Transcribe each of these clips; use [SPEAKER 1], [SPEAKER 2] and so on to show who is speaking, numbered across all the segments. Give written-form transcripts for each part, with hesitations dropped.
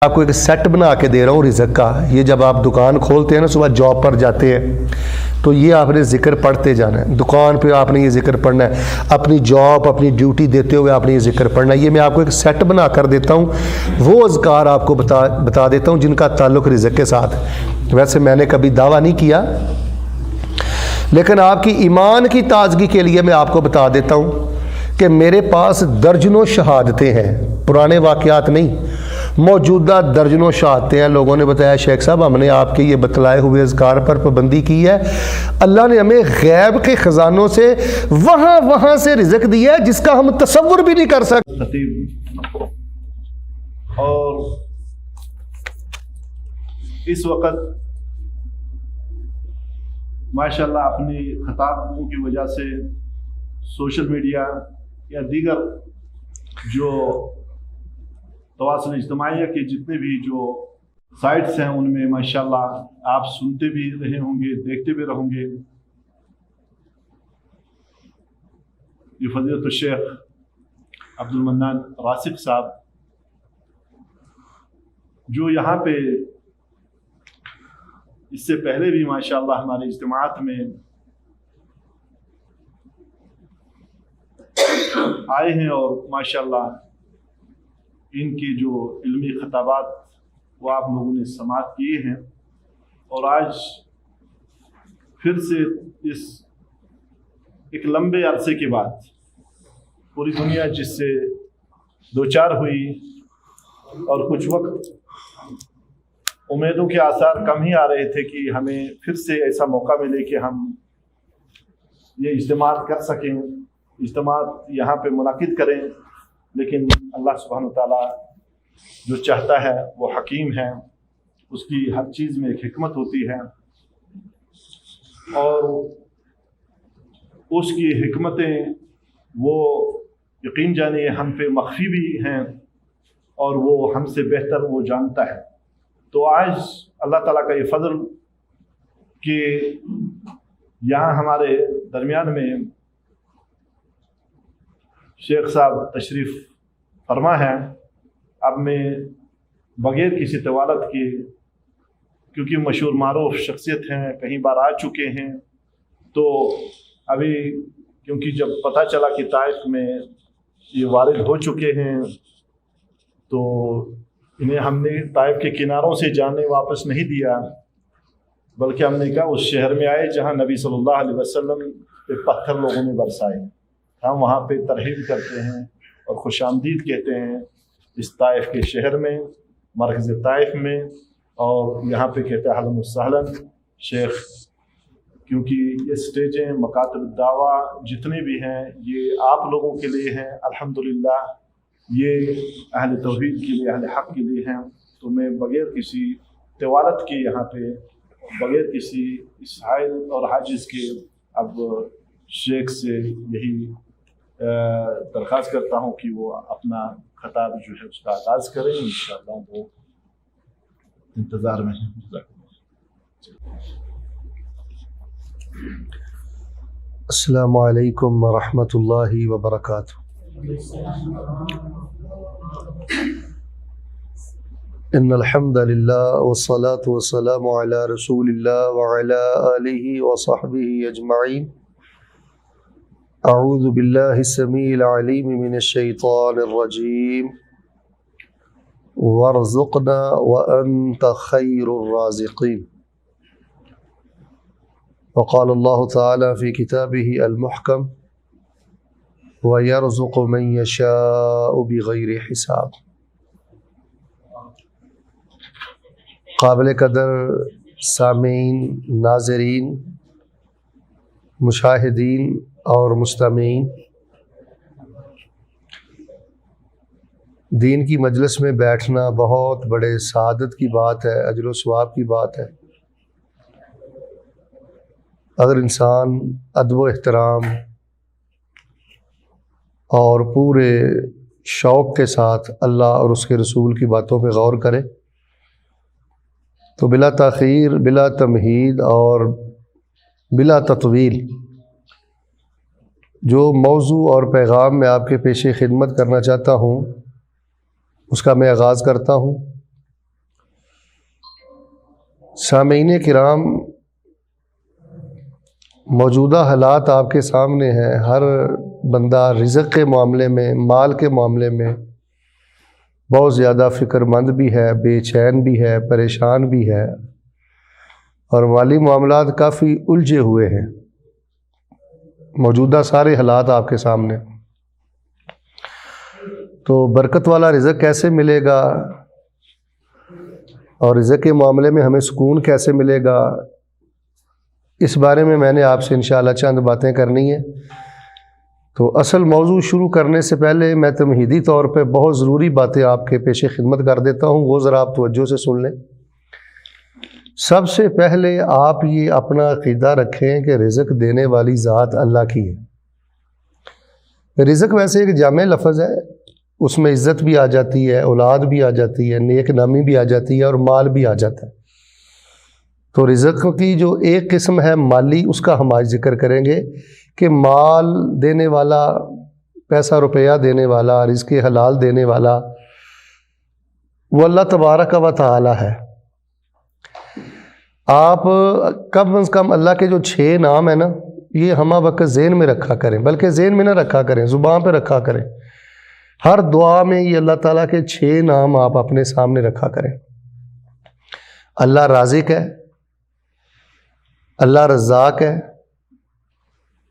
[SPEAKER 1] آپ کو ایک سیٹ بنا کے دے رہا ہوں رزق کا. یہ جب آپ دکان کھولتے ہیں نا، صبح جاب پر جاتے ہیں تو یہ آپ نے ذکر پڑھتے جانا ہے. دکان پہ آپ نے یہ ذکر پڑھنا ہے، اپنی جاب اپنی ڈیوٹی دیتے ہوئے آپ نے یہ ذکر پڑھنا ہے. یہ میں آپ کو ایک سیٹ بنا کر دیتا ہوں. وہ اذکار آپ کو بتا دیتا ہوں جن کا تعلق رزق کے ساتھ. ویسے میں نے کبھی دعویٰ نہیں کیا، لیکن آپ کی ایمان کی تازگی کے لیے میں آپ کو بتا دیتا ہوں کہ میرے پاس درجنوں شہادتیں ہیں، پرانے واقعات نہیں، موجودہ درجنوں شہادتیں ہیں. لوگوں نے بتایا شیخ صاحب ہم نے آپ کے یہ بتلائے ہوئے اذکار پر پابندی کی ہے، اللہ نے ہمیں غیب کے خزانوں سے وہاں سے رزق دیا ہے جس کا ہم تصور بھی نہیں کر سکتے.
[SPEAKER 2] خطیب اور اس وقت ماشاءاللہ اپنی خطابوں کی وجہ سے سوشل میڈیا یا دیگر جو تواصل اجتماعیہ کے جتنے بھی جو سائٹس ہیں ان میں ماشاءاللہ آپ سنتے بھی رہے ہوں گے، دیکھتے بھی رہوں گے. یہ فضیلت الشیخ عبد المنان راسخ صاحب جو یہاں پہ اس سے پہلے بھی ماشاءاللہ ہمارے اجتماعات میں آئے ہیں اور ماشاءاللہ ان کی جو علمی خطابات وہ آپ لوگوں نے سماعت کیے ہیں. اور آج پھر سے اس ایک لمبے عرصے کے بعد پوری دنیا جس سے دوچار ہوئی اور کچھ وقت امیدوں کے آثار کم ہی آ رہے تھے کہ ہمیں پھر سے ایسا موقع ملے کہ ہم یہ اجتماعات کر سکیں، اجتماعات یہاں پہ منعقد کریں. لیکن اللہ سبحانہ وتعالیٰ جو چاہتا ہے وہ حکیم ہے، اس کی ہر چیز میں ایک حکمت ہوتی ہے اور اس کی حکمتیں وہ یقین جانیے ہم پہ مخفی بھی ہیں اور وہ ہم سے بہتر وہ جانتا ہے. تو آج اللہ تعالیٰ کا یہ فضل کہ یہاں ہمارے درمیان میں شیخ صاحب تشریف فرما ہے. اب میں بغیر کسی طوالت کے، کیونکہ مشہور معروف شخصیت ہیں، کہیں بار آ چکے ہیں، تو ابھی کیونکہ جب پتہ چلا کہ طائف میں یہ وارد ہو چکے ہیں تو انہیں ہم نے طائف کے کناروں سے جانے واپس نہیں دیا، بلکہ ہم نے کہا اس شہر میں آئے جہاں نبی صلی اللہ علیہ وسلم پہ پتھر لوگوں نے برسائے. ہم وہاں پہ ترحیب کرتے ہیں اور خوش آمدید کہتے ہیں اس طائف کے شہر میں، مرکز طائف میں، اور یہاں پہ کہتے ہیں اہلاً وسہلاً شیخ. کیونکہ یہ سٹیجیں مکاتب الدعوہ جتنے بھی ہیں یہ آپ لوگوں کے لیے ہیں، الحمدللہ یہ اہل توحید کے لیے، اہل حق کے لیے ہیں. تو میں بغیر کسی طوالت کے یہاں پہ، بغیر کسی حائل اور حاجز کے اب شیخ سے یہی درخواست کرتا ہوں کہ وہ اپنا خطاب جو ہے اس کا آغاز کریں. انشاءاللہ وہ انتظار میں ہیں.
[SPEAKER 1] السلام علیکم ورحمۃ اللہ وبرکاتہ. ان الحمد للہ والصلاة والسلام علی رسول اللہ وعلی آلہ وصحبہ اجمعین. اعوذ باللہ السمیع العلیم من الشیطان الرجیم. وارزقنا وانت خیر الرازقین. وقال اللہ تعالی فی کتابہ المحکم وَيَرْزُقُ مَن يَشَاءُ بِغَيْرِ حِسَابٍ. قابل قدر سامعین، ناظرین، مشاہدین اور مستمعین، دین کی مجلس میں بیٹھنا بہت بڑے سعادت کی بات ہے، اجر و ثواب کی بات ہے. اگر انسان ادب و احترام اور پورے شوق کے ساتھ اللہ اور اس کے رسول کی باتوں پہ غور کرے تو بلا تاخیر، بلا تمہید اور بلا تطویل جو موضوع اور پیغام میں آپ کے پیش خدمت کرنا چاہتا ہوں اس کا میں آغاز کرتا ہوں. سامعین کرام، موجودہ حالات آپ کے سامنے ہیں. ہر بندہ رزق کے معاملے میں، مال کے معاملے میں بہت زیادہ فکر مند بھی ہے، بے چین بھی ہے، پریشان بھی ہے، اور مالی معاملات کافی الجھے ہوئے ہیں. موجودہ سارے حالات آپ کے سامنے. تو برکت والا رزق کیسے ملے گا اور رزق کے معاملے میں ہمیں سکون کیسے ملے گا، اس بارے میں نے آپ سے انشاءاللہ چند باتیں کرنی ہیں. تو اصل موضوع شروع کرنے سے پہلے میں تمہیدی طور پہ بہت ضروری باتیں آپ کے پیش خدمت کر دیتا ہوں، وہ ذرا آپ توجہ سے سن لیں. سب سے پہلے آپ یہ اپنا عقیدہ رکھیں کہ رزق دینے والی ذات اللہ کی ہے. رزق ویسے ایک جامع لفظ ہے، اس میں عزت بھی آ جاتی ہے، اولاد بھی آ جاتی ہے، نیک نامی بھی آ جاتی ہے، اور مال بھی آ جاتا ہے. تو رزق کی جو ایک قسم ہے مالی، اس کا ہم آج ذکر کریں گے کہ مال دینے والا، پیسہ روپیہ دینے والا، رزق حلال دینے والا وہ اللہ تبارک و تعالی ہے. آپ کم از کم اللہ کے جو 6 نام ہیں نا، یہ ہمہ وقت ذہن میں رکھا کریں، بلکہ ذہن میں نہ رکھا کریں، زبان پہ رکھا کریں. ہر دعا میں یہ اللہ تعالیٰ کے 6 نام آپ اپنے سامنے رکھا کریں. اللہ رازق ہے، اللہ رزاق ہے،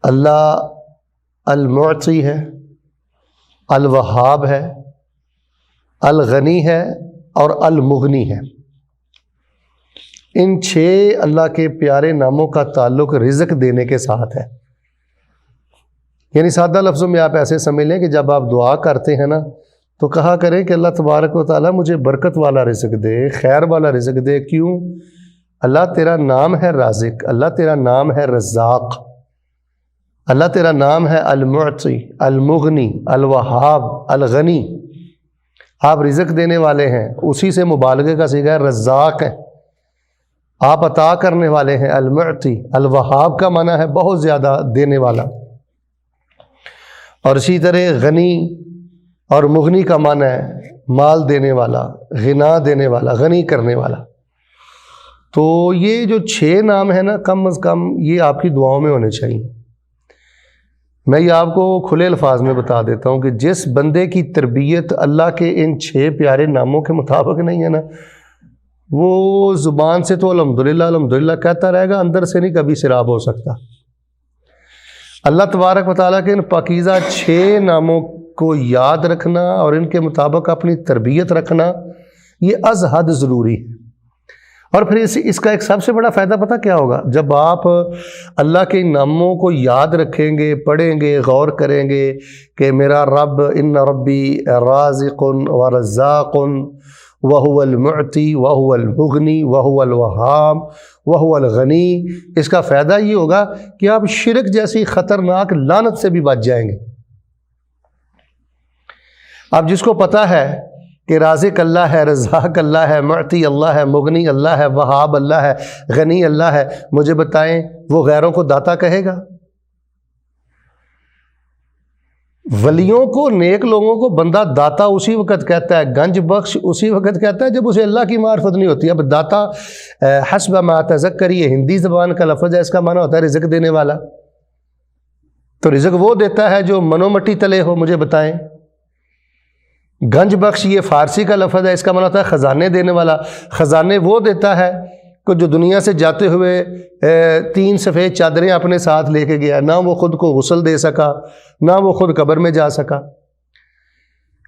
[SPEAKER 1] اللہ المعطی ہے، الوہاب ہے، الغنی ہے، اور المغنی ہے. ان 6 اللہ کے پیارے ناموں کا تعلق رزق دینے کے ساتھ ہے. یعنی سادہ لفظوں میں آپ ایسے سمجھ لیں کہ جب آپ دعا کرتے ہیں نا، تو کہا کریں کہ اللہ تبارک و تعالیٰ مجھے برکت والا رزق دے، خیر والا رزق دے. کیوں؟ اللہ تیرا نام ہے رازق، اللہ تیرا نام ہے رزاق، اللہ تیرا نام ہے المعطی، المغنی، الوہاب، الغنی. آپ رزق دینے والے ہیں، اسی سے مبالغے کا صیغہ ہے، رزاق ہے. آپ عطا کرنے والے ہیں، المعطی. الوہاب کا معنی ہے بہت زیادہ دینے والا، اور اسی طرح غنی اور مغنی کا معنی ہے مال دینے والا، غنا دینے والا، غنی کرنے والا. تو یہ جو 6 نام ہیں نا، کم از کم یہ آپ کی دعاؤں میں ہونے چاہیے. میں یہ آپ کو کھلے الفاظ میں بتا دیتا ہوں کہ جس بندے کی تربیت اللہ کے ان 6 پیارے ناموں کے مطابق نہیں ہے نا، وہ زبان سے تو الحمدللہ الحمدللہ کہتا رہے گا، اندر سے نہیں کبھی سیراب ہو سکتا. اللہ تبارک و تعالیٰ کے ان پاکیزہ 6 ناموں کو یاد رکھنا اور ان کے مطابق اپنی تربیت رکھنا، یہ از حد ضروری ہے. اور پھر اس کا ایک سب سے بڑا فائدہ پتہ کیا ہوگا؟ جب آپ اللہ کے ان ناموں کو یاد رکھیں گے، پڑھیں گے، غور کریں گے کہ میرا رب، ان ربی رازق و رزاق وہو المعطی وہو المغنی وہو الوہاب وہو الغنی، اس کا فائدہ یہ ہوگا کہ آپ شرک جیسی خطرناک لعنت سے بھی بچ جائیں گے. اب جس کو پتہ ہے کہ رازق اللہ ہے، رزاق اللہ ہے، معطی اللہ ہے، مغنی اللہ ہے، وہاب اللہ ہے، غنی اللہ ہے، مجھے بتائیں وہ غیروں کو داتا کہے گا؟ ولیوں کو، نیک لوگوں کو بندہ داتا اسی وقت کہتا ہے، گنج بخش اسی وقت کہتا ہے جب اسے اللہ کی معرفت نہیں ہوتی. اب داتا حسب ما تذکر، یہ ہندی زبان کا لفظ ہے، اس کا معنی ہوتا ہے رزق دینے والا. تو رزق وہ دیتا ہے جو منو مٹی تلے ہو، مجھے بتائیں. گنج بخش یہ فارسی کا لفظ ہے، اس کا معنی ہوتا ہے خزانے دینے والا. خزانے وہ دیتا ہے کہ جو دنیا سے جاتے ہوئے 3 سفید چادریں اپنے ساتھ لے کے گیا، نہ وہ خود کو غسل دے سکا، نہ وہ خود قبر میں جا سکا.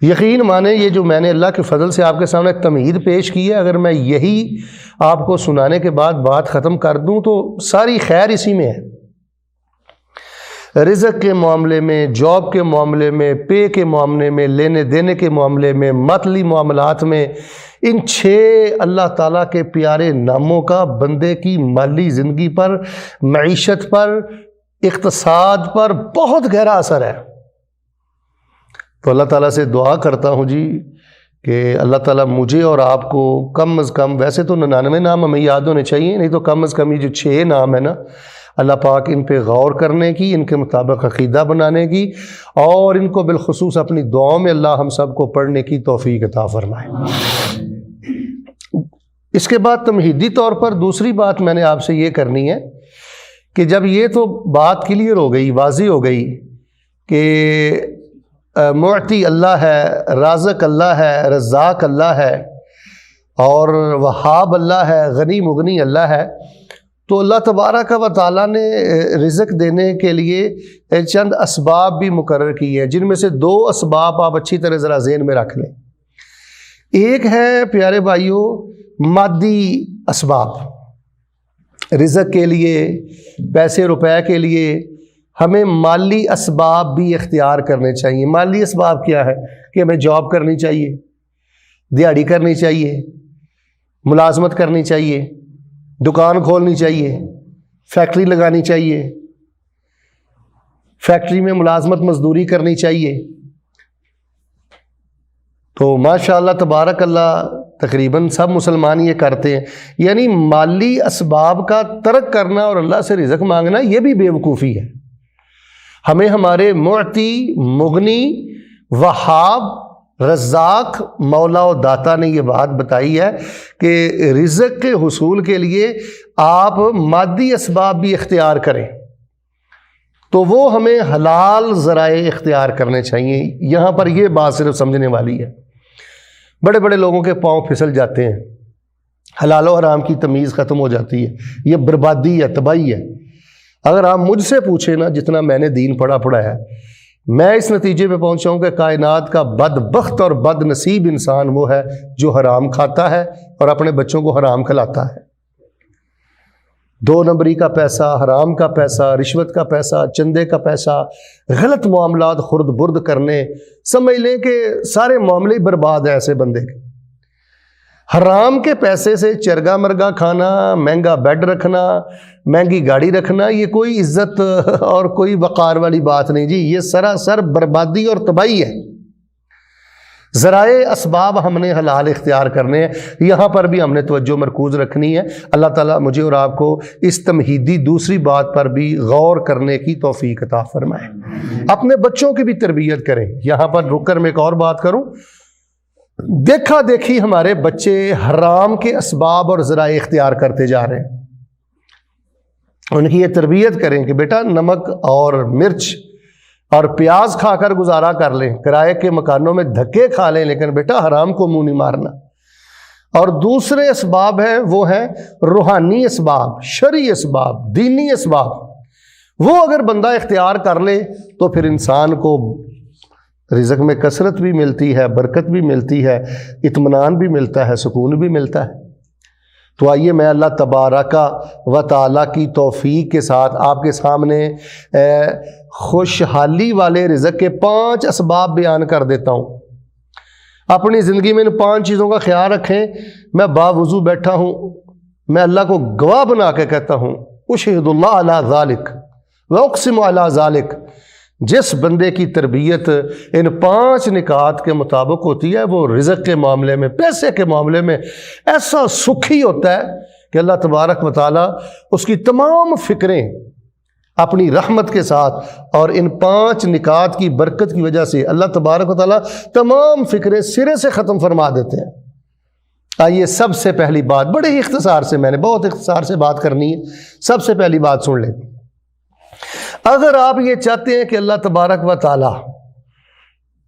[SPEAKER 1] یقین مانے یہ جو میں نے اللہ کے فضل سے آپ کے سامنے تمہید پیش کی ہے، اگر میں یہی آپ کو سنانے کے بعد بات ختم کر دوں تو ساری خیر اسی میں ہے. رزق کے معاملے میں، جاب کے معاملے میں، پے کے معاملے میں، لینے دینے کے معاملے میں، مالی معاملات میں، ان 6 اللہ تعالیٰ کے پیارے ناموں کا بندے کی مالی زندگی پر، معیشت پر، اقتصاد پر بہت گہرا اثر ہے. تو اللہ تعالیٰ سے دعا کرتا ہوں جی کہ اللہ تعالیٰ مجھے اور آپ کو کم از کم، ویسے تو 99 نام ہمیں یاد ہونے چاہیے، نہیں تو کم از کم یہ جو 6 نام ہیں نا، اللہ پاک ان پہ غور کرنے کی، ان کے مطابق عقیدہ بنانے کی، اور ان کو بالخصوص اپنی دعاؤں میں اللہ ہم سب کو پڑھنے کی توفیق عطا فرمائے. اس کے بعد تمہیدی طور پر دوسری بات میں نے آپ سے یہ کرنی ہے کہ جب یہ تو بات کلیئر ہو گئی، واضح ہو گئی کہ معطی اللہ ہے، رازق اللہ ہے، رزاق اللہ ہے، اور وہاب اللہ ہے، غنی مغنی اللہ ہے، تو اللہ تبارک و تعالیٰ نے رزق دینے کے لیے چند اسباب بھی مقرر کی ہیں، جن میں سے 2 اسباب آپ اچھی طرح ذرا ذہن میں رکھ لیں۔ ایک ہے پیارے بھائیوں مادی اسباب، رزق کے لیے، پیسے روپے کے لیے ہمیں مالی اسباب بھی اختیار کرنے چاہیے۔ مالی اسباب کیا ہے کہ ہمیں جاب کرنی چاہیے، دیہڑی کرنی چاہیے، ملازمت کرنی چاہیے، دکان کھولنی چاہیے، فیکٹری لگانی چاہیے، فیکٹری میں ملازمت مزدوری کرنی چاہیے۔ تو ماشاءاللہ تبارک اللہ تقریباً سب مسلمان یہ کرتے ہیں، یعنی مالی اسباب کا ترک کرنا اور اللہ سے رزق مانگنا یہ بھی بیوقوفی ہے۔ ہمیں ہمارے معطی، مغنی، وہاب، رزاق، مولا و داتا نے یہ بات بتائی ہے کہ رزق کے حصول کے لیے آپ مادی اسباب بھی اختیار کریں، تو وہ ہمیں حلال ذرائع اختیار کرنے چاہیے۔ یہاں پر یہ بات صرف سمجھنے والی ہے۔ بڑے بڑے لوگوں کے پاؤں پھسل جاتے ہیں، حلال و حرام کی تمیز ختم ہو جاتی ہے، یہ بربادی ہے، تباہی ہے۔ اگر آپ مجھ سے پوچھیں نا، جتنا میں نے دین پڑھا ہے، میں اس نتیجے پہ پہنچا ہوں کہ کائنات کا بدبخت اور بد نصیب انسان وہ ہے جو حرام کھاتا ہے اور اپنے بچوں کو حرام کھلاتا ہے۔ 2 نمبری کا پیسہ، حرام کا پیسہ، رشوت کا پیسہ، چندے کا پیسہ، غلط معاملات خرد برد کرنے، سمجھ لیں کہ سارے معاملے برباد ہیں ایسے بندے کے۔ حرام کے پیسے سے چرگا مرگا کھانا، مہنگا بیڈ رکھنا، مہنگی گاڑی رکھنا، یہ کوئی عزت اور کوئی وقار والی بات نہیں جی، یہ سراسر بربادی اور تباہی ہے۔ ذرائع اسباب ہم نے حلال اختیار کرنے ہیں، یہاں پر بھی ہم نے توجہ مرکوز رکھنی ہے۔ اللہ تعالیٰ مجھے اور آپ کو اس تمہیدی دوسری بات پر بھی غور کرنے کی توفیق عطا فرمائے۔ اپنے بچوں کی بھی تربیت کریں۔ یہاں پر رک کر میں ایک اور بات کروں، دیکھا دیکھی ہمارے بچے حرام کے اسباب اور ذرائع اختیار کرتے جا رہے ہیں، ان کی یہ تربیت کریں کہ بیٹا نمک اور مرچ اور پیاز کھا کر گزارا کر لیں، کرائے کے مکانوں میں دھکے کھا لیں، لیکن بیٹا حرام کو منہ نہیں مارنا۔ اور دوسرے اسباب ہیں، وہ ہیں روحانی اسباب، شرعی اسباب، دینی اسباب۔ وہ اگر بندہ اختیار کر لے تو پھر انسان کو رزق میں کثرت بھی ملتی ہے، برکت بھی ملتی ہے، اطمینان بھی ملتا ہے، سکون بھی ملتا ہے۔ تو آئیے میں اللہ تبارک و تعالیٰ کی توفیق کے ساتھ آپ کے سامنے خوشحالی والے رزق کے 5 اسباب بیان کر دیتا ہوں۔ اپنی زندگی میں ان 5 چیزوں کا خیال رکھیں۔ میں باوضو بیٹھا ہوں، میں اللہ کو گواہ بنا کے کہتا ہوں، اشہد اللہ علی ذالک واقسم علی ذالک، جس بندے کی تربیت ان 5 نکات کے مطابق ہوتی ہے، وہ رزق کے معاملے میں، پیسے کے معاملے میں ایسا سکھی ہوتا ہے کہ اللہ تبارک و تعالیٰ اس کی تمام فکریں اپنی رحمت کے ساتھ اور ان 5 نکات کی برکت کی وجہ سے اللہ تبارک و تعالیٰ تمام فکریں سرے سے ختم فرما دیتے ہیں۔ آئیے سب سے پہلی بات، بڑے ہی اختصار سے، میں نے بہت اختصار سے بات کرنی ہے، سب سے پہلی بات سن لیں۔ اگر آپ یہ چاہتے ہیں کہ اللہ تبارک و تعالیٰ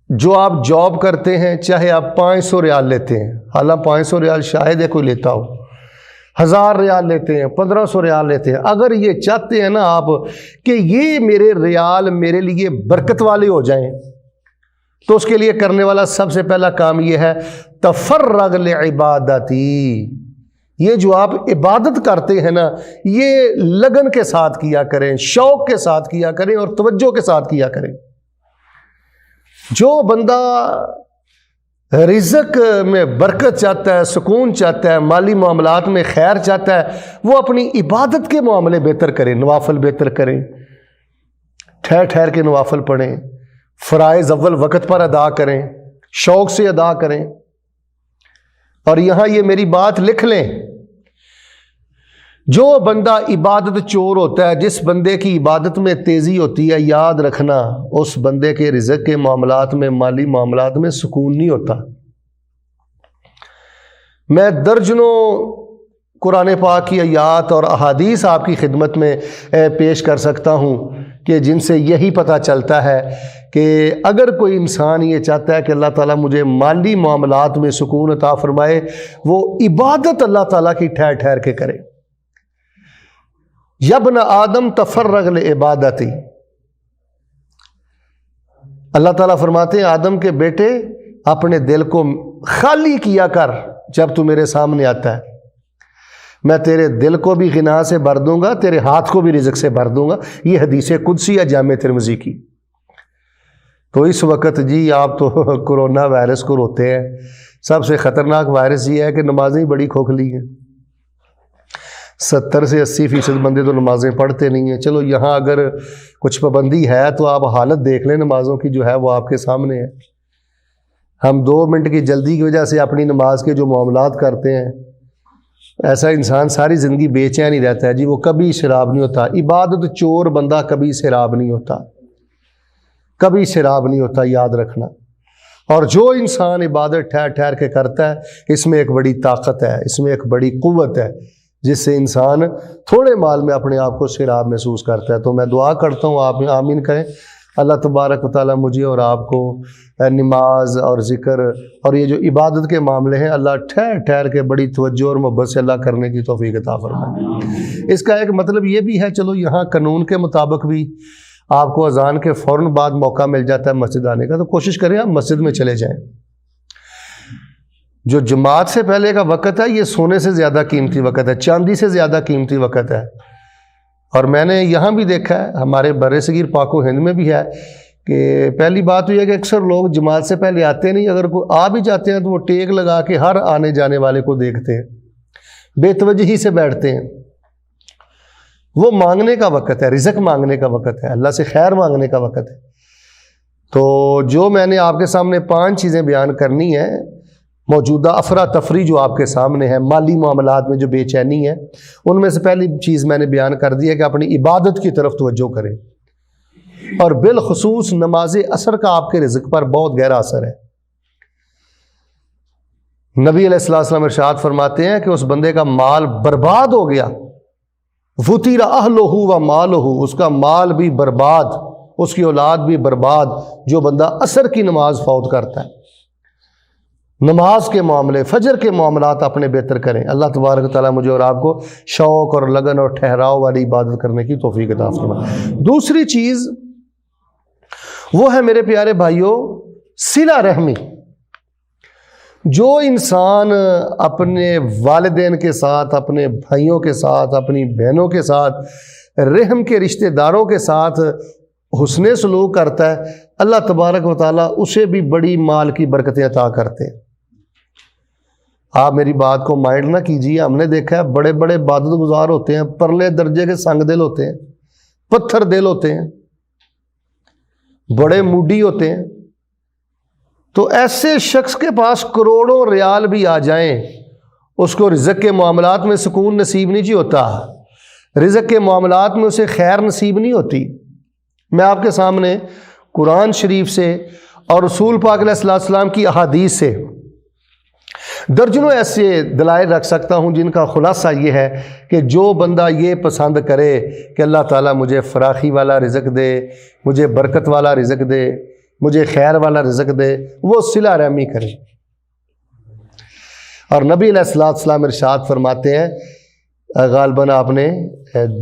[SPEAKER 1] جو آپ جاب کرتے ہیں، چاہے آپ 500 ریال لیتے ہیں، حالانکہ 500 ریال شاید ہے کوئی لیتا ہو، 1000 ریال لیتے ہیں، 1500 ریال لیتے ہیں، اگر یہ چاہتے ہیں نا آپ کہ یہ میرے ریال میرے لیے برکت والے ہو جائیں، تو اس کے لیے کرنے والا سب سے پہلا کام یہ ہے، تفرغ لعبادتی، یہ جو آپ عبادت کرتے ہیں نا، یہ لگن کے ساتھ کیا کریں، شوق کے ساتھ کیا کریں اور توجہ کے ساتھ کیا کریں۔ جو بندہ رزق میں برکت چاہتا ہے، سکون چاہتا ہے، مالی معاملات میں خیر چاہتا ہے، وہ اپنی عبادت کے معاملے بہتر کریں، نوافل بہتر کریں، ٹھہر ٹھہر کے نوافل پڑھیں، فرائض اول وقت پر ادا کریں، شوق سے ادا کریں۔ اور یہاں یہ میری بات لکھ لیں، جو بندہ عبادت چور ہوتا ہے، جس بندے کی عبادت میں تیزی ہوتی ہے، یاد رکھنا اس بندے کے رزق کے معاملات میں، مالی معاملات میں سکون نہیں ہوتا۔ میں درجنوں قرآن پاک کی آیات اور احادیث آپ کی خدمت میں پیش کر سکتا ہوں کہ جن سے یہی پتہ چلتا ہے کہ اگر کوئی انسان یہ چاہتا ہے کہ اللہ تعالیٰ مجھے مالی معاملات میں سکون عطا فرمائے، وہ عبادت اللہ تعالیٰ کی ٹھہر ٹھہر کے کرے۔ یا ابن آدم تفرغ لعبادتی، اللہ تعالیٰ فرماتے ہیں آدم کے بیٹے اپنے دل کو خالی کیا کر جب تو میرے سامنے آتا ہے، میں تیرے دل کو بھی غنا سے بھر دوں گا، تیرے ہاتھ کو بھی رزق سے بھر دوں گا۔ یہ حدیث قدسی ہے جامع ترمذی کی۔ تو اس وقت جی آپ تو کرونا وائرس کو روتے ہیں، سب سے خطرناک وائرس یہ ہے کہ نمازیں بڑی کھوکھلی ہیں، 70 سے 80% بندے تو نمازیں پڑھتے نہیں ہیں۔ چلو یہاں اگر کچھ پابندی ہے تو آپ حالت دیکھ لیں نمازوں کی، جو ہے وہ آپ کے سامنے ہے۔ ہم 2 منٹ کی جلدی کی وجہ سے اپنی نماز کے جو معاملات کرتے ہیں، ایسا انسان ساری زندگی بے چین ہی رہتا ہے جی، وہ کبھی سیراب نہیں ہوتا۔ عبادت چور بندہ کبھی سیراب نہیں ہوتا، کبھی سیراب نہیں ہوتا، یاد رکھنا۔ اور جو انسان عبادت ٹھہر ٹھہر کے کرتا ہے، اس میں ایک بڑی طاقت ہے، اس میں ایک بڑی قوت ہے، جس سے انسان تھوڑے مال میں اپنے آپ کو سیراب محسوس کرتا ہے۔ تو میں دعا کرتا ہوں، آپ آمین کہیں۔ اللہ تبارک و تعالیٰ مجھے اور آپ کو نماز اور ذکر اور یہ جو عبادت کے معاملے ہیں، اللہ ٹھہر ٹھہر کے بڑی توجہ اور محبت سے اللہ کرنے کی توفیق عطا فرمائے۔ اس کا ایک مطلب یہ بھی ہے، چلو یہاں قانون کے مطابق بھی آپ کو اذان کے فوراً بعد موقع مل جاتا ہے مسجد آنے کا، تو کوشش کریں آپ مسجد میں چلے جائیں۔ جو جماعت سے پہلے کا وقت ہے، یہ سونے سے زیادہ قیمتی وقت ہے، چاندی سے زیادہ قیمتی وقت ہے۔ اور میں نے یہاں بھی دیکھا ہے، ہمارے بر صغیر پاک و ہند میں بھی ہے، کہ پہلی بات تو یہ ہے کہ اکثر لوگ جماعت سے پہلے آتے نہیں، اگر کوئی آ بھی جاتے ہیں تو وہ ٹیک لگا کے ہر آنے جانے والے کو دیکھتے ہیں، بے توجہی سے بیٹھتے ہیں۔ وہ مانگنے کا وقت ہے، رزق مانگنے کا وقت ہے، اللہ سے خیر مانگنے کا وقت ہے۔ تو جو میں نے آپ کے سامنے 5 چیزیں بیان کرنی ہیں، موجودہ افراتفری جو آپ کے سامنے ہے، مالی معاملات میں جو بے چینی ہے، ان میں سے پہلی چیز میں نے بیان کر دی ہے کہ اپنی عبادت کی طرف توجہ کریں، اور بالخصوص نماز عصر کا آپ کے رزق پر بہت گہرا اثر ہے۔ نبی علیہ السلام ارشاد فرماتے ہیں کہ اس بندے کا مال برباد ہو گیا، فُتِرَ أَهْلُهُ وَمَالُهُ، اس کا مال بھی برباد، اس کی اولاد بھی برباد، جو بندہ عصر کی نماز فوت کرتا ہے۔ نماز کے معاملے، فجر کے معاملات اپنے بہتر کریں۔ اللہ تبارک و تعالیٰ مجھے اور آپ کو شوق اور لگن اور ٹھہراؤ والی عبادت کرنے کی توفیق عطا فرمائے۔ دوسری چیز وہ ہے میرے پیارے بھائیوں، صلہ رحمی۔ جو انسان اپنے والدین کے ساتھ، اپنے بھائیوں کے ساتھ، اپنی بہنوں کے ساتھ، رحم کے رشتہ داروں کے ساتھ حسن سلوک کرتا ہے، اللہ تبارک و تعالیٰ اسے بھی بڑی مال کی برکتیں عطا کرتے ہیں۔ آپ میری بات کو مائنڈ نہ کیجیے، ہم نے دیکھا ہے بڑے بڑے عبادت گزار ہوتے ہیں، پرلے درجے کے سنگ دل ہوتے ہیں، پتھر دل ہوتے ہیں، بڑے موڈی ہوتے ہیں۔ تو ایسے شخص کے پاس کروڑوں ریال بھی آ جائیں، اس کو رزق کے معاملات میں سکون نصیب نہیں ہوتا، رزق کے معاملات میں اسے خیر نصیب نہیں ہوتی۔ میں آپ کے سامنے قرآن شریف سے اور رسول پاک علیہ السلام کی احادیث سے درجنوں ایسے دلائل رکھ سکتا ہوں جن کا خلاصہ یہ ہے کہ جو بندہ یہ پسند کرے کہ اللہ تعالیٰ مجھے فراخی والا رزق دے، مجھے برکت والا رزق دے، مجھے خیر والا رزق دے، وہ صلہ رحمی کرے۔ اور نبی علیہ السلام ارشاد فرماتے ہیں، غالباً آپ نے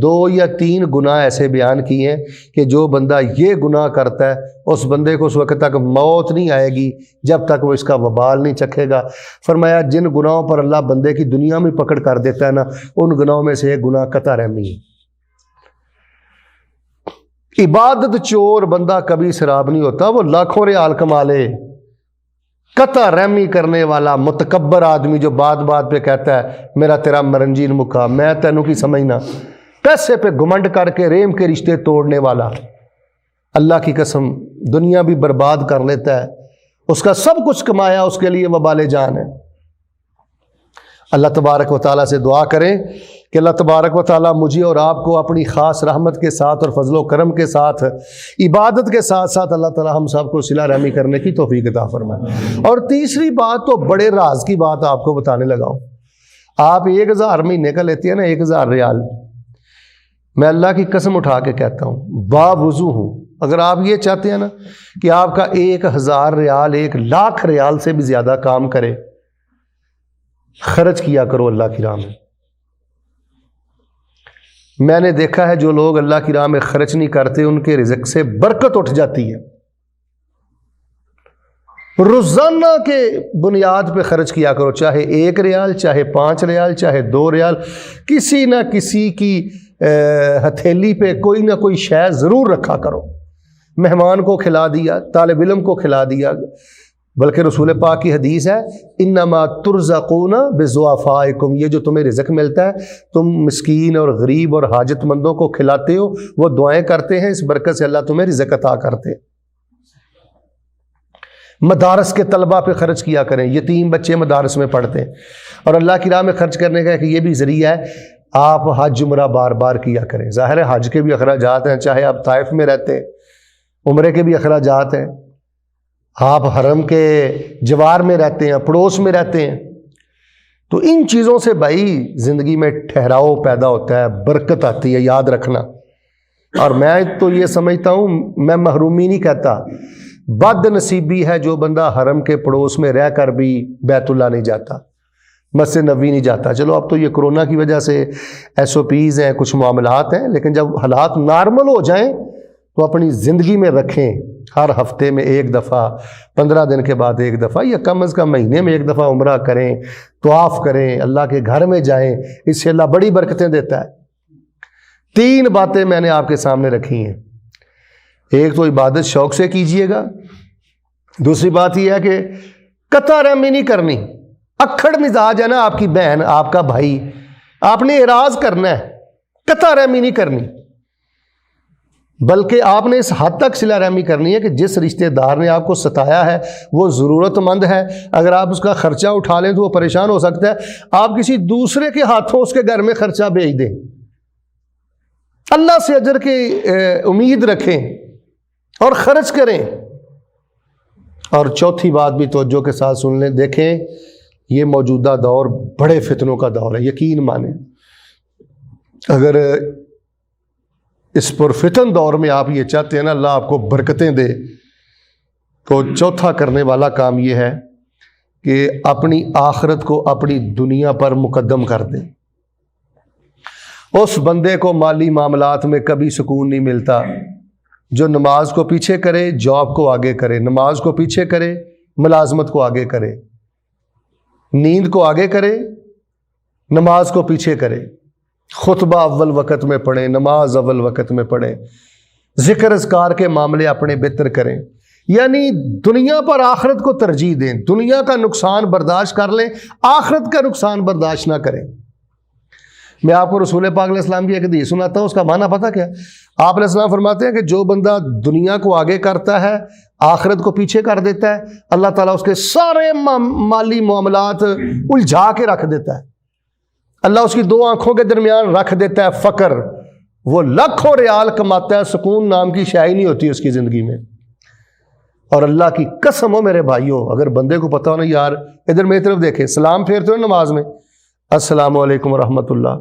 [SPEAKER 1] 2 یا 3 گناہ ایسے بیان کیے ہیں کہ جو بندہ یہ گناہ کرتا ہے اس بندے کو اس وقت تک موت نہیں آئے گی جب تک وہ اس کا وبال نہیں چکھے گا۔ فرمایا جن گناہوں پر اللہ بندے کی دنیا میں پکڑ کر دیتا ہے نا، ان گناہوں میں سے ایک گناہ قطع رحمی ہے۔ عبادت چور بندہ کبھی سراب نہیں ہوتا، وہ لاکھوں ریال کما لے، قطع رحمی کرنے والا متکبر آدمی جو بات بات پہ کہتا ہے میرا تیرا مرنجین مکا، میں تینوں کی سمجھنا، پیسے پہ گھمنڈ کر کے رحم کے رشتے توڑنے والا، اللہ کی قسم دنیا بھی برباد کر لیتا ہے، اس کا سب کچھ کمایا اس کے لیے وبال جان ہے۔ اللہ تبارک و تعالیٰ سے دعا کریں کہ اللہ تبارک و تعالیٰ مجھے اور آپ کو اپنی خاص رحمت کے ساتھ اور فضل و کرم کے ساتھ عبادت کے ساتھ ساتھ اللہ تعالیٰ ہم سب کو صلہ رحمی کرنے کی توفیق عطا فرمائے۔ اور تیسری بات تو بڑے راز کی بات آپ کو بتانے لگا ہوں۔ آپ 1000 مہینے کا لیتے ہیں نا، 1000 ریال، میں اللہ کی قسم اٹھا کے کہتا ہوں باوضو ہوں، اگر آپ یہ چاہتے ہیں نا کہ آپ کا 1000 ریال 1,00,000 ریال سے بھی زیادہ کام کرے، خرچ کیا کرو اللہ کی راہ میں۔ میں نے دیکھا ہے جو لوگ اللہ کی راہ میں خرچ نہیں کرتے ان کے رزق سے برکت اٹھ جاتی ہے۔ روزانہ کے بنیاد پہ خرچ کیا کرو، چاہے 1 ریال، چاہے 5 ریال، چاہے 2 ریال، کسی نہ کسی کی ہتھیلی پہ کوئی نہ کوئی شے ضرور رکھا کرو۔ مہمان کو کھلا دیا، طالب علم کو کھلا دیا، بلکہ رسول پاک کی حدیث ہے انما ترزقون بضعفائکم، یہ جو تمہیں رزق ملتا ہے تم مسکین اور غریب اور حاجت مندوں کو کھلاتے ہو، وہ دعائیں کرتے ہیں، اس برکت سے اللہ تمہیں رزق عطا کرتے ہیں۔ مدارس کے طلبہ پہ خرچ کیا کریں، یتیم بچے مدارس میں پڑھتے ہیں، اور اللہ کی راہ میں خرچ کرنے کا یہ بھی ذریعہ ہے، آپ حج عمرہ بار بار کیا کریں۔ ظاہر ہے حج کے بھی اخراجات ہیں، چاہے آپ طائف میں رہتے ہیں، عمرے کے بھی اخراجات ہیں، آپ حرم کے جوار میں رہتے ہیں، پڑوس میں رہتے ہیں، تو ان چیزوں سے بھائی زندگی میں ٹھہراؤ پیدا ہوتا ہے، برکت آتی ہے، یاد رکھنا۔ اور میں تو یہ سمجھتا ہوں، میں محرومی نہیں کہتا، بد نصیبی ہے جو بندہ حرم کے پڑوس میں رہ کر بھی بیت اللہ نہیں جاتا، مسجد نبوی نہیں جاتا۔ چلو اب تو یہ کرونا کی وجہ سے SOPs ہیں، کچھ معاملات ہیں، لیکن جب حالات نارمل ہو جائیں تو اپنی زندگی میں رکھیں، ہر ہفتے میں 1 دفعہ، 15 دن کے بعد 1 دفعہ، یا کم از کم مہینے میں 1 دفعہ عمرہ کریں، طواف کریں، اللہ کے گھر میں جائیں، اس سے اللہ بڑی برکتیں دیتا ہے۔ 3 باتیں میں نے آپ کے سامنے رکھی ہیں، ایک تو عبادت شوق سے کیجئے گا، دوسری بات یہ ہے کہ قطع رحمی نہیں کرنی، اکھڑ مزاج ہے نا آپ کی بہن، آپ کا بھائی، آپ نے اعراض کرنا ہے، قطع رحمی نہیں کرنی، بلکہ آپ نے اس حد تک صلہ رحمی کرنی ہے کہ جس رشتہ دار نے آپ کو ستایا ہے وہ ضرورت مند ہے، اگر آپ اس کا خرچہ اٹھا لیں تو وہ پریشان ہو سکتا ہے، آپ کسی دوسرے کے ہاتھوں اس کے گھر میں خرچہ بھیج دیں، اللہ سے اجر کی امید رکھیں اور خرچ کریں۔ اور چوتھی بات بھی توجہ کے ساتھ سن لیں، دیکھیں یہ موجودہ دور بڑے فتنوں کا دور ہے، یقین مانیں، اگر اس پرفتن دور میں آپ یہ چاہتے ہیں نا اللہ آپ کو برکتیں دے، تو چوتھا کرنے والا کام یہ ہے کہ اپنی آخرت کو اپنی دنیا پر مقدم کر دیں۔ اس بندے کو مالی معاملات میں کبھی سکون نہیں ملتا جو نماز کو پیچھے کرے، جاب کو آگے کرے، نماز کو پیچھے کرے، ملازمت کو آگے کرے، نیند کو آگے کرے، نماز کو پیچھے کرے، خطبہ اول وقت میں پڑھیں، نماز اول وقت میں پڑھیں، ذکر اذکار کے معاملے اپنے بہتر کریں، یعنی دنیا پر آخرت کو ترجیح دیں، دنیا کا نقصان برداشت کر لیں، آخرت کا نقصان برداشت نہ کریں۔ میں آپ کو رسول پاک علیہ السلام کی ایک حدیث سناتا ہوں، اس کا معنی پتہ کیا؟ آپ علیہ السلام فرماتے ہیں کہ جو بندہ دنیا کو آگے کرتا ہے آخرت کو پیچھے کر دیتا ہے، اللہ تعالیٰ اس کے سارے مالی معاملات الجھا کے رکھ دیتا ہے، اللہ اس کی 2 آنکھوں کے درمیان رکھ دیتا ہے فقر، وہ لاکھوں ریال کماتا ہے، سکون نام کی شے ہی نہیں ہوتی اس کی زندگی میں۔ اور اللہ کی قسم ہو میرے بھائیوں، اگر بندے کو پتہ ہو نا یار ادھر میری طرف دیکھے، سلام پھیرتے ہو نماز میں، السلام علیکم ورحمۃ اللہ،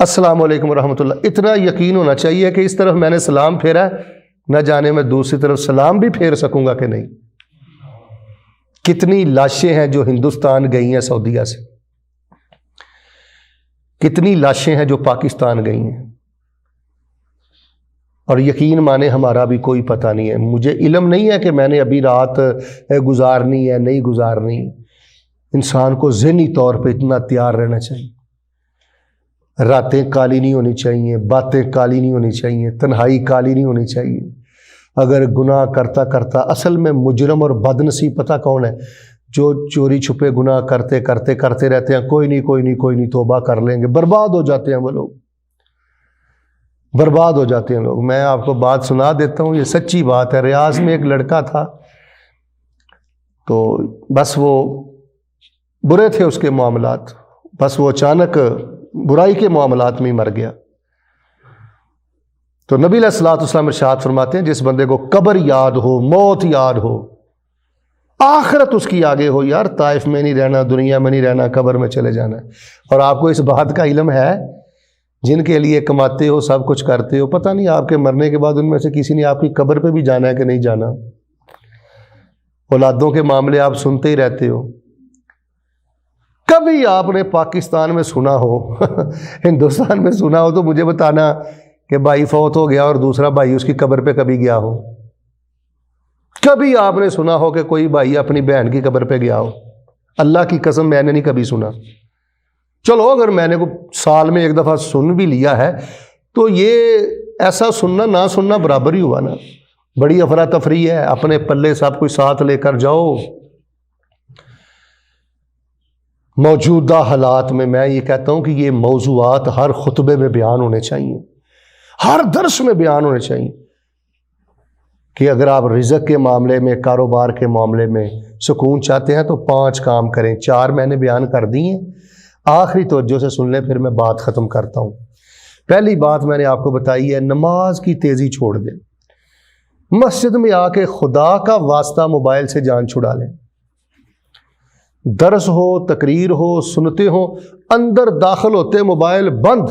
[SPEAKER 1] السلام علیکم ورحمۃ اللہ، اتنا یقین ہونا چاہیے کہ اس طرف میں نے سلام پھیرا ہے، نہ جانے میں دوسری طرف سلام بھی پھیر سکوں گا کہ نہیں۔ کتنی لاشیں ہیں جو ہندوستان گئی ہیں سعودیہ سے، کتنی لاشیں ہیں جو پاکستان گئی ہیں، اور یقین مانے ہمارا بھی کوئی پتہ نہیں ہے۔ مجھے علم نہیں ہے کہ میں نے ابھی رات گزارنی ہے نہیں گزارنی، انسان کو ذہنی طور پہ اتنا تیار رہنا چاہیے، راتیں کالی نہیں ہونی چاہیے، باتیں کالی نہیں ہونی چاہیے، تنہائی کالی نہیں ہونی چاہیے۔ اگر گناہ کرتا کرتا، اصل میں مجرم اور بدنصیب پتہ کون ہے؟ جو چوری چھپے گناہ کرتے رہتے ہیں، کوئی نہیں توبہ کر لیں گے، برباد ہو جاتے ہیں وہ لوگ، برباد ہو جاتے ہیں لوگ۔ میں آپ کو بات سنا دیتا ہوں، یہ سچی بات ہے۔ ریاض میں ایک لڑکا تھا، تو بس وہ برے تھے اس کے معاملات، بس وہ اچانک برائی کے معاملات میں ہی مر گیا۔ تو نبی علیہ الصلوۃ والسلام ارشاد فرماتے ہیں جس بندے کو قبر یاد ہو، موت یاد ہو، آخرت اس کی آگے ہو، یار طائف میں نہیں رہنا، دنیا میں نہیں رہنا، قبر میں چلے جانا ہے۔ اور آپ کو اس بات کا علم ہے جن کے لیے کماتے ہو، سب کچھ کرتے ہو، پتہ نہیں آپ کے مرنے کے بعد ان میں سے کسی نے آپ کی قبر پہ بھی جانا ہے کہ نہیں جانا۔ اولادوں کے معاملے آپ سنتے ہی رہتے ہو۔ کبھی آپ نے پاکستان میں سنا ہو ہندوستان میں سنا ہو تو مجھے بتانا کہ بھائی فوت ہو گیا اور دوسرا بھائی اس کی قبر پہ کبھی گیا ہو؟ کبھی آپ نے سنا ہو کہ کوئی بھائی اپنی بہن کی قبر پہ گیا ہو؟ اللہ کی قسم میں نے نہیں کبھی سنا۔ چلو اگر میں نے سال میں ایک دفعہ سن بھی لیا ہے تو یہ ایسا سننا نہ سننا برابر ہی ہوا نا۔ بڑی افراتفری ہے، اپنے پلے سب کچھ ساتھ لے کر جاؤ۔ موجودہ حالات میں یہ کہتا ہوں کہ یہ موضوعات ہر خطبے میں بیان ہونے چاہیے، ہر درس میں بیان ہونے چاہیے کہ اگر آپ رزق کے معاملے میں، کاروبار کے معاملے میں سکون چاہتے ہیں تو 5 کام کریں۔ 4 میں نے بیان کر دی ہیں، آخری توجہ سے سن لیں، پھر میں بات ختم کرتا ہوں۔ پہلی بات میں نے آپ کو بتائی ہے، نماز کی تیزی چھوڑ دیں۔ مسجد میں آ کے خدا کا واسطہ موبائل سے جان چھڑا لیں۔ درس ہو، تقریر ہو، سنتے ہو، اندر داخل ہوتے موبائل بند۔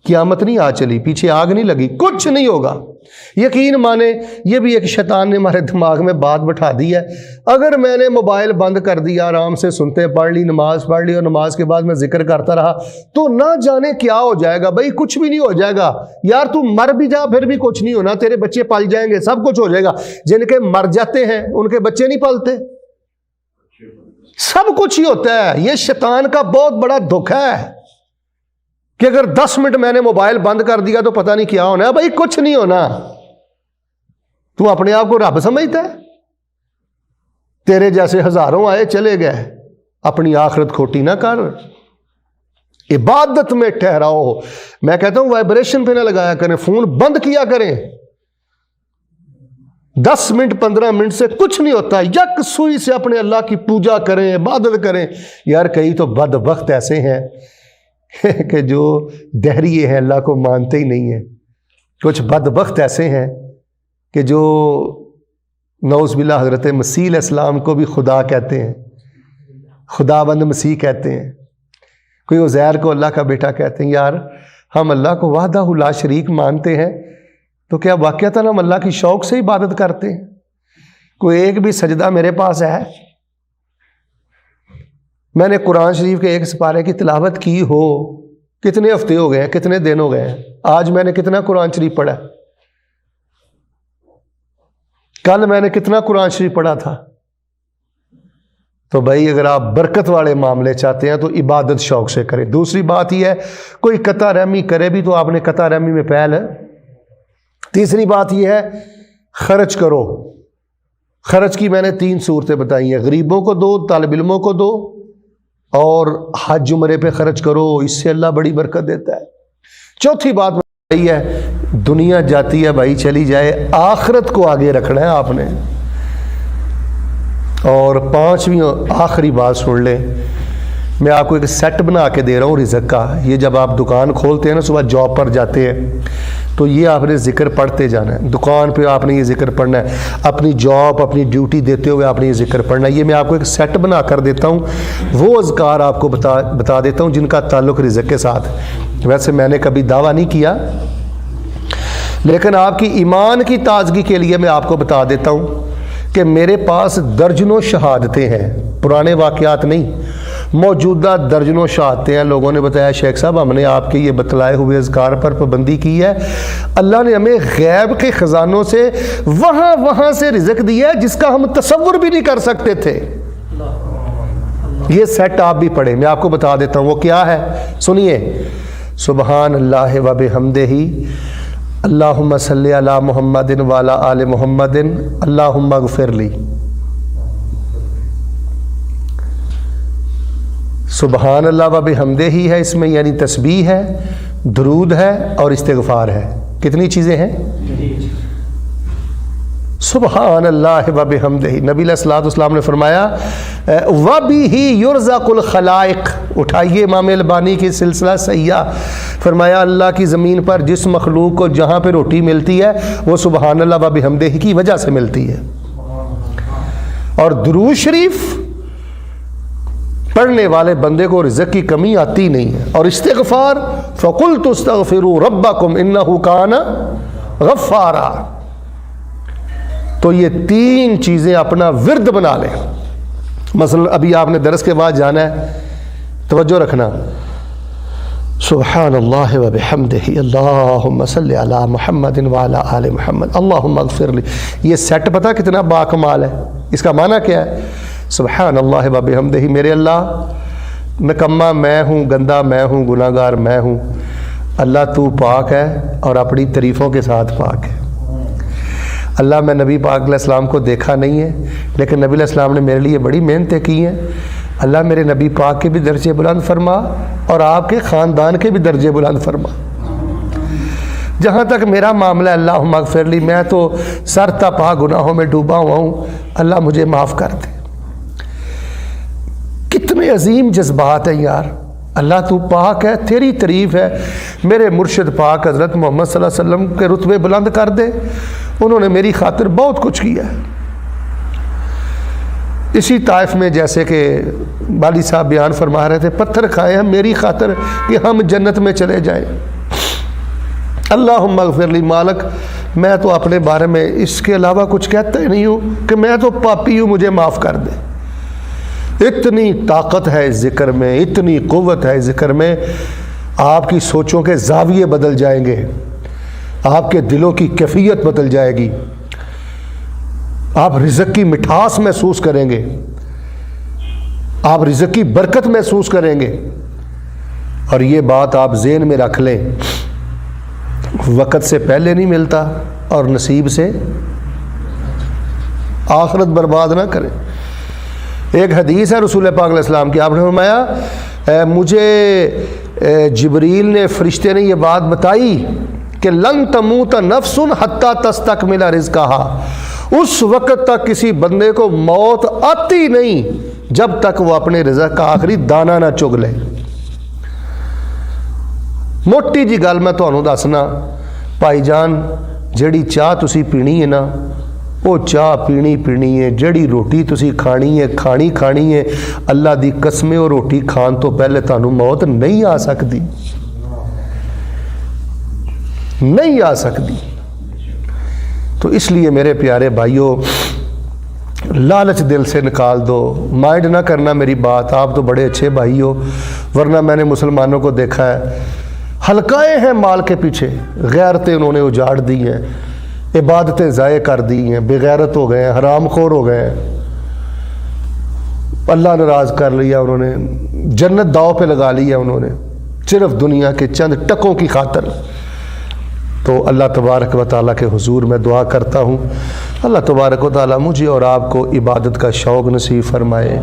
[SPEAKER 1] قیامت نہیں آ چلی، پیچھے آگ نہیں لگی، کچھ نہیں ہوگا۔ یقین مانے یہ بھی ایک شیطان نے ہمارے دماغ میں بات بٹھا دی ہے۔ اگر میں نے موبائل بند کر دیا، آرام سے سنتے پڑھ لی، نماز پڑھ لی اور نماز کے بعد میں ذکر کرتا رہا تو نہ جانے کیا ہو جائے گا۔ بھائی کچھ بھی نہیں ہو جائے گا یار، تو مر بھی جا پھر بھی کچھ نہیں ہونا، تیرے بچے پل جائیں گے، سب کچھ ہو جائے گا۔ جن کے مر جاتے ہیں ان کے بچے نہیں پلتے، سب کچھ ہی ہوتا ہے۔ یہ شیطان کا بہت بڑا دھوکہ ہے کہ اگر 10 منٹ میں نے موبائل بند کر دیا تو پتہ نہیں کیا ہونا ہے۔ بھائی کچھ نہیں ہونا، تو اپنے آپ کو رب سمجھتا ہے؟ تیرے جیسے ہزاروں آئے چلے گئے، اپنی آخرت کھوٹی نہ کر، عبادت میں ٹھہراؤ۔ میں کہتا ہوں وائبریشن پہ نہ لگایا کریں، فون بند کیا کریں۔ 10 منٹ 15 منٹ سے کچھ نہیں ہوتا، یک سوئی سے اپنے اللہ کی پوجا کریں، عبادت کریں۔ یار کئی تو بدبخت ایسے ہیں کہ جو دہریے ہیں، اللہ کو مانتے ہی نہیں ہیں۔ کچھ بدبخت ایسے ہیں کہ جو نعوذ باللہ حضرت مسیح علیہ السلام کو بھی خدا کہتے ہیں، خدا بند مسیح کہتے ہیں، کوئی عزیر کو اللہ کا بیٹا کہتے ہیں۔ یار ہم اللہ کو وحدہ لا شریک مانتے ہیں تو کیا واقعتاً ہم اللہ کی شوق سے عبادت کرتے ہیں؟ کوئی ایک بھی سجدہ میرے پاس ہے؟ میں نے قرآن شریف کے 1 سپارے کی تلاوت کی ہو، کتنے ہفتے ہو گئے ہیں، کتنے دن ہو گئے ہیں، آج میں نے کتنا قرآن شریف پڑھا؟ کل میں نے کتنا قرآن شریف پڑھا تھا؟ تو بھائی اگر آپ برکت والے معاملے چاہتے ہیں تو عبادت شوق سے کریں۔ دوسری بات یہ ہے، کوئی قطع رحمی کرے بھی تو آپ نے قطع رحمی میں پہل ہے۔ تیسری بات یہ ہے، خرچ کرو۔ خرچ کی میں نے 3 صورتیں بتائی ہیں، غریبوں کو دو، طالب علموں کو دو، اور حج عمرے پہ خرچ کرو، اس سے اللہ بڑی برکت دیتا ہے۔ چوتھی بات بتائی ہے، دنیا جاتی ہے بھائی چلی جائے، آخرت کو آگے رکھنا ہے آپ نے۔ اور 5ویں آخری بات سن لیں، میں آپ کو ایک سیٹ بنا کے دے رہا ہوں رزق کا۔ یہ جب آپ دکان کھولتے ہیں نا، صبح جاب پر جاتے ہیں تو یہ آپ نے ذکر پڑھتے جانا ہے۔ دکان پہ آپ نے یہ ذکر پڑھنا ہے، اپنی جاب اپنی ڈیوٹی دیتے ہوئے آپ نے یہ ذکر پڑھنا ہے۔ یہ میں آپ کو ایک سیٹ بنا کر دیتا ہوں، وہ اذکار آپ کو بتا دیتا ہوں جن کا تعلق رزق کے ساتھ۔ ویسے میں نے کبھی دعویٰ نہیں کیا، لیکن آپ کی ایمان کی تازگی کے لیے میں آپ کو بتا دیتا ہوں کہ میرے پاس درجنوں شہادتیں ہیں، پرانے واقعات نہیں، موجودہ درجنوں شہادتیں ہیں۔ لوگوں نے بتایا شیخ صاحب ہم نے آپ کے یہ بتلائے ہوئے اذکار پر پابندی کی ہے، اللہ نے ہمیں غیب کے خزانوں سے وہاں سے رزق دیا ہے جس کا ہم تصور بھی نہیں کر سکتے تھے۔ یہ سیٹ آپ بھی پڑھیں، میں آپ کو بتا دیتا ہوں وہ کیا ہے، سنیے۔ سبحان اللہ و بحمدہ، اللہم صلی علی محمد وعلی آل محمد، اللہم اغفر لی۔ سبحان اللہ و بحمدہ ہی ہے اس میں، یعنی تسبیح ہے، درود ہے اور استغفار ہے۔ کتنی چیزیں ہیں؟ سبحان اللہ و بحمدہ۔ نبی علیہ الصلوۃ والسلام نے فرمایا وَبِهِ يُرْزَقُ الْخَلَائِقُ، اٹھائیے امام البانی کی سلسلہ سیاح، فرمایا اللہ کی زمین پر جس مخلوق کو جہاں پہ روٹی ملتی ہے وہ سبحان اللہ و بحمدہ کی وجہ سے ملتی ہے، اور درود شریف پڑھنے والے بندے کو رزق کی کمی آتی نہیں ہے، اور استغفار فَقُلْتُ اسْتَغْفِرُوا رَبَّكُمْ إِنَّهُ كَانَ غَفَّارًا۔ تو یہ تین چیزیں اپنا ورد بنا لیں۔ مثلا ابھی آپ نے درس کے بعد جانا ہے، توجہ رکھنا، سبحان اللہ و بحمدہ اللہم صلی علی محمد وعلی آل محمد اللہم اغفر لی۔ یہ سیٹ پتہ کتنا باکمال ہے، اس کا معنی کیا ہے؟ سبحان اللہ و بحمدہ، میرے اللہ نکمہ میں ہوں، گندہ میں ہوں، گناہ گار میں ہوں، اللہ تو پاک ہے اور اپنی تعریفوں کے ساتھ پاک ہے۔ اللہ میں نبی پاک علیہ السلام کو دیکھا نہیں ہے، لیکن نبی علیہ السلام نے میرے لیے بڑی محنتیں کی ہیں، اللہ میرے نبی پاک کے بھی درجے بلند فرما اور آپ کے خاندان کے بھی درجے بلند فرما۔ جہاں تک میرا معاملہ ہے اللہم اغفر لی، میں تو سر تا پا گناہوں میں ڈوبا ہوا ہوں، اللہ مجھے معاف کر دے۔ کتنے عظیم جذبات ہیں یار، اللہ تو پاک ہے، تیری تعریف ہے، میرے مرشد پاک حضرت محمد صلی اللہ علیہ وسلم کے رتبے بلند کر دے، انہوں نے میری خاطر بہت کچھ کیا ہے۔ اسی طائف میں جیسے کہ والی صاحب بیان فرما رہے تھے، پتھر کھائے ہیں میری خاطر کہ ہم جنت میں چلے جائیں۔ اللہم اغفر لی، مالک میں تو اپنے بارے میں اس کے علاوہ کچھ کہتا ہی نہیں ہوں کہ میں تو پاپی ہوں، مجھے معاف کر دے۔ اتنی طاقت ہے اس ذکر میں، اتنی قوت ہے اس ذکر میں، آپ کی سوچوں کے زاویے بدل جائیں گے، آپ کے دلوں کی کیفیت بدل جائے گی، آپ رزق کی مٹھاس محسوس کریں گے، آپ رزق کی برکت محسوس کریں گے۔ اور یہ بات آپ ذہن میں رکھ لیں، وقت سے پہلے نہیں ملتا اور نصیب سے آخرت برباد نہ کریں۔ ایک حدیث ہے رسول پاک علیہ السلام کی، آپ نے فرمایا مجھے جبریل نے، فرشتے نے یہ بات بتائی کہ لن تموت نفس حتی تستکمل رزقہا، اس وقت تک کسی بندے کو موت آتی نہیں جب تک وہ اپنے رزق کا آخری دانہ نہ چگ لے۔ موٹی جی گل میں تمہیں دسنا، بھائی جان جیڑی چاہ تسی پینی ہے نا، وہ چاہ پینی ہے، جڑی روٹی تسی کھانی ہے، اللہ دی قسمیں وہ روٹی کھان تو پہلے تانوں موت نہیں آ سکتی، نہیں آ سکتی۔ تو اس لیے میرے پیارے بھائیوں، لالچ دل سے نکال دو، مائنڈ نہ کرنا میری بات، آپ تو بڑے اچھے بھائی ہو، ورنہ میں نے مسلمانوں کو دیکھا ہے ہلکائے ہیں مال کے پیچھے، غیرتیں انہوں نے اجاڑ دی ہیں، عبادتیں ضائع کر دی ہیں، بے غیرت ہو گئے ہیں، حرام خور ہو گئے ہیں، اللہ ناراض کر لیا انہوں نے، جنت داؤ پہ لگا لی ہے انہوں نے، صرف دنیا کے چند ٹکوں کی خاطر۔ تو اللہ تبارک و تعالیٰ کے حضور میں دعا کرتا ہوں، اللہ تبارک و تعالیٰ مجھے اور آپ کو عبادت کا شوق نصیب فرمائے،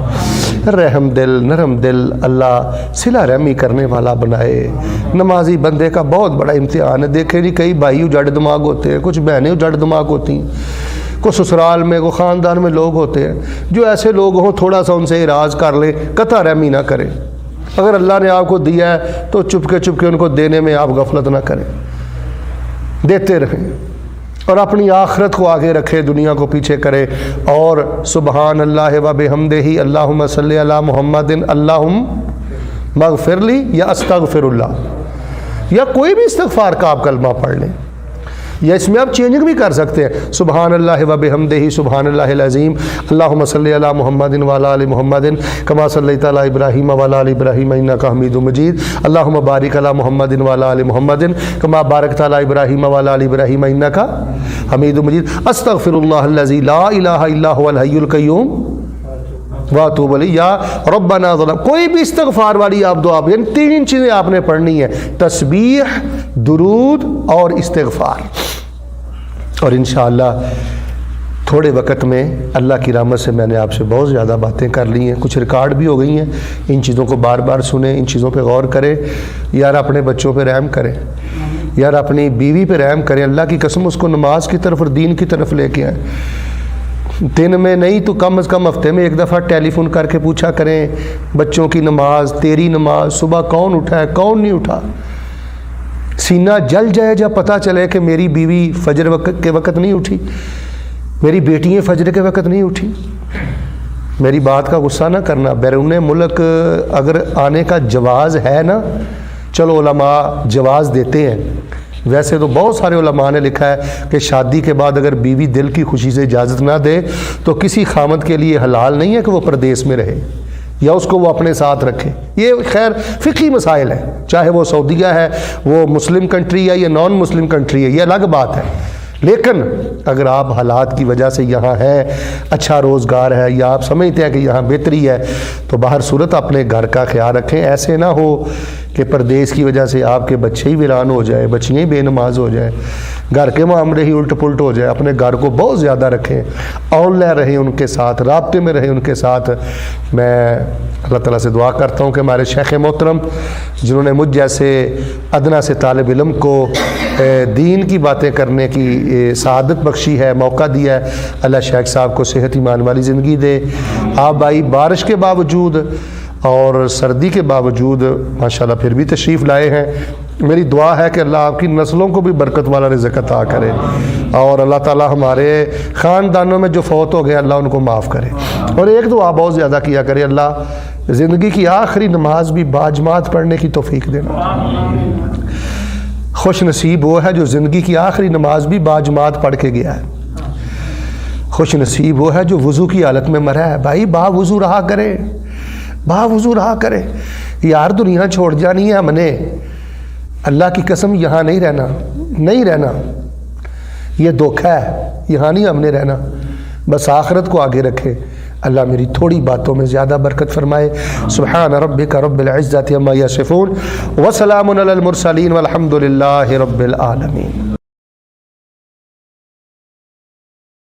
[SPEAKER 1] رحم دل، نرم دل، اللہ صلہ رحمی کرنے والا بنائے۔ نمازی بندے کا بہت بڑا امتحان ہے، دیکھیں جی کئی بھائی اجڑ دماغ ہوتے ہیں، کچھ بہنیں اجڑ دماغ ہوتی ہیں، کوئی سسرال میں کوئی خاندان میں لوگ ہوتے ہیں، جو ایسے لوگ ہوں تھوڑا سا ان سے اعراض کر لیں، قطع رحمی نہ کریں۔ اگر اللہ نے آپ کو دیا ہے تو چپ کے ان کو دینے میں آپ غفلت نہ کریں، دیتے رہیں، اور اپنی آخرت کو آگے رکھے، دنیا کو پیچھے کرے، اور سبحان اللہ و بحمدہ اللہم صلی علی محمد اللہم مغفر لی یا استغفر اللہ، یا کوئی بھی استغفار کا آپ کلمہ پڑھ لیں، یا اس میں آپ چینجنگ بھی کر سکتے ہیں، سبحان اللہ و بحمدہ سبحان اللہ العظیم اللہم صلی علی محمد وعلی آل محمد کما صلیت علی ابراہیم وعلی آل ابراہیم انک حمید مجید اللہم بارک علی محمد وعلی آل محمد کما بارکت علی ابراہیم وعلی آل ابراہیم انک حمید مجید استغفر اللہ الذی لا الہ الا هو الحی القیوم واتوب الیہ یا ربنا ظلم، کوئی بھی استغفار والی آپ دعا، یعنی تین چیزیں آپ نے پڑھنی ہے، تسبیح، درود اور استغفار۔ اور انشاءاللہ تھوڑے وقت میں اللہ کی رحمت سے میں نے آپ سے بہت زیادہ باتیں کر لی ہیں، کچھ ریکارڈ بھی ہو گئی ہیں، ان چیزوں کو بار بار سنیں، ان چیزوں پہ غور کریں، یار اپنے بچوں پہ رحم کریں، یار اپنی بیوی پہ رحم کریں، اللہ کی قسم اس کو نماز کی طرف اور دین کی طرف لے کے آئیں۔ دن میں نہیں تو کم از کم ہفتے میں ایک دفعہ ٹیلی فون کر کے پوچھا کریں بچوں کی نماز، تیری نماز، صبح کون اٹھا ہے کون نہیں اٹھا، سینہ جل جائے جب پتہ چلے کہ میری بیوی فجر کے وقت نہیں اٹھی، میری بیٹیاں فجر کے وقت نہیں اٹھی۔ میری بات کا غصہ نہ کرنا، بیرون ملک اگر آنے کا جواز ہے نا، چلو علماء جواز دیتے ہیں، ویسے تو بہت سارے علماء نے لکھا ہے کہ شادی کے بعد اگر بیوی دل کی خوشی سے اجازت نہ دے تو کسی خامد کے لیے حلال نہیں ہے کہ وہ پردیس میں رہے یا اس کو وہ اپنے ساتھ رکھے۔ یہ خیر فقہی مسائل ہیں، چاہے وہ سعودیہ ہے، وہ مسلم کنٹری ہے یا نان مسلم کنٹری ہے، یہ الگ بات ہے۔ لیکن اگر آپ حالات کی وجہ سے یہاں ہیں، اچھا روزگار ہے یا آپ سمجھتے ہیں کہ یہاں بہتری ہے، تو باہر صورت اپنے گھر کا خیال رکھیں۔ ایسے نہ ہو کہ پردیس کی وجہ سے آپ کے بچے ہی ویران ہو جائے، بچیاں ہی بے نماز ہو جائیں، گھر کے معاملے ہی الٹ پلٹ ہو جائے۔ اپنے گھر کو بہت زیادہ رکھیں، آن لائن رہیں ان کے ساتھ، رابطے میں رہیں ان کے ساتھ۔ میں اللہ تعالیٰ سے دعا کرتا ہوں کہ ہمارے شیخ محترم جنہوں نے مجھ جیسے ادنا سے طالب علم کو دین کی باتیں کرنے کی سعادت بخشی ہے، موقع دیا ہے، اللہ شیخ صاحب کو صحت ایمان والی زندگی دے۔ آپ بھائی بارش کے باوجود اور سردی کے باوجود ماشاءاللہ پھر بھی تشریف لائے ہیں۔ میری دعا ہے کہ اللہ آپ کی نسلوں کو بھی برکت والا رزق عطا کرے، اور اللہ تعالیٰ ہمارے خاندانوں میں جو فوت ہو گئے اللہ ان کو معاف کرے۔ اور ایک دعا بہت زیادہ کیا کرے، اللہ زندگی کی آخری نماز بھی باجماعت پڑھنے کی توفیق دینا۔ خوش نصیب وہ ہے جو زندگی کی آخری نماز بھی باجماعت پڑھ کے گیا ہے۔ خوش نصیب وہ ہے جو وضو کی حالت میں مرا ہے۔ بھائی با وضو رہا کرے، با وضو رہا کرے۔ یار دنیا چھوڑ جانی ہے ہم نے، اللہ کی قسم یہاں نہیں رہنا، نہیں رہنا، یہ دھوکہ ہے، یہاں نہیں ہم نے رہنا، بس آخرت کو آگے رکھے۔ اللہ میری تھوڑی باتوں میں زیادہ برکت فرمائے۔ سبحان ربک رب العزت عما یصفون وسلام علی المرسلین والحمد للہ رب العالمین۔